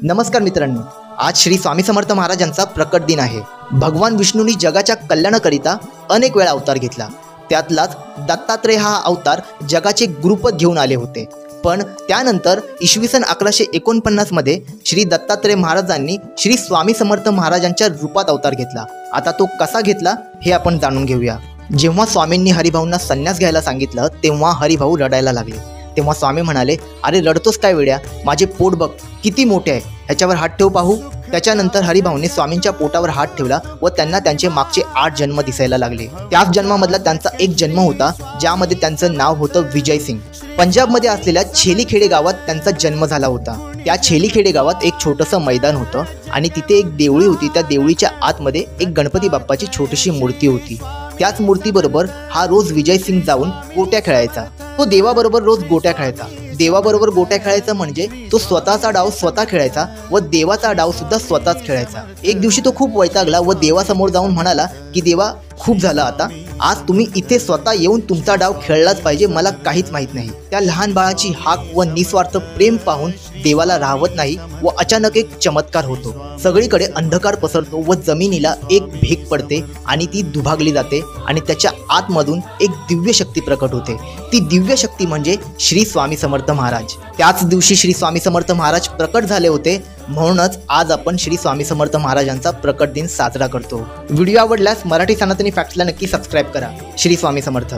नमस्कार मित्रांनो, आज श्री स्वामी समर्थ महाराजांचा प्रकट दिन आहे। भगवान विष्णूंनी जगाच्या कल्याणाकरिता अनेक वेळा अवतार घेतला। त्यातलाच दत्तात्रेय हा अवतार जगाचे गुरुपद घेऊन आले होते। पण त्यानंतर इसवी सन 1149 मध्ये श्री दत्तात्रेय महाराजांनी श्री स्वामी समर्थ महाराजांच्या रूपात अवतार घेतला। आता तो कसा घेतला हे आपण जाणून घेऊया। जेव्हा स्वामींनी हरिभाऊंना संन्यास घ्यायला सांगितलं तेव्हा हरिभाऊ रडायला लागले। तेव्हा स्वामी म्हणाले, अरे रडतोस काय वेड्या, माझे पोट बघ किती मोठे आहे, ह्याच्यावर हात ठेव पाहू। त्याच्यानंतर हरिभाऊंनी स्वामींच्या पोटावर हात ठेवला व त्यांना त्यांचे मागचे 8 जन्म दिसायला लागले। त्याच जन्मामधला त्यांचा एक जन्म होता ज्यामध्ये त्यांचं नाव होतं विजय सिंग। पंजाबमध्ये असलेल्या छेलीखेडे गावात त्यांचा जन्म झाला होता। त्या छेलीखेडे गावात एक छोटंसं मैदान होतं आणि तिथे एक देवळी होती। त्या देवळीच्या आतमध्ये एक गणपती बाप्पाची छोटीशी मूर्ती होती। त्याच मूर्तीबरोबर हा रोज विजय सिंग जाऊन गोट्या खेळायचा। तो देवाबरोबर रोज गोट्या खेळायचा। देवाबरोबर गोट्या खेळायचा म्हणजे तो स्वतःचा डाव स्वतः खेळायचा व देवाचा डाव सुद्धा स्वतःच खेळायचा। एक दिवशी तो खूप वैतागला व देवासमोर जाऊन म्हणाला की देवा, खूप झालं आता, आज तुम्ही इथे स्वतः येऊन तुमचा डाव खेळलाच पाहिजे, मला काहीच माहित नाही। त्या लहान बाळाची हाक व निस्वार्थ प्रेम पाहून देवाला राहवत नाही व अचानक एक चमत्कार होतो। सगळीकडे अंधकार पसरतो व जमिनीला एक भेग पडते आणि ती दुभागली जाते आणि त्याच्या आतमधून एक दिव्य शक्ती प्रकट होते। ती दिव्य शक्ती म्हणजे श्री स्वामी समर्थ महाराज। त्याच दिवशी श्री स्वामी समर्थ महाराज प्रकट झाले होते, म्हणूनच आज आपण श्री स्वामी समर्थ महाराजांचा प्रकट दिन साजरा करतो। व्हिडिओ आवडल्यास मराठी सनातनी फॅक्ट्सला नक्की सबस्क्राईब करा। श्री स्वामी समर्थ।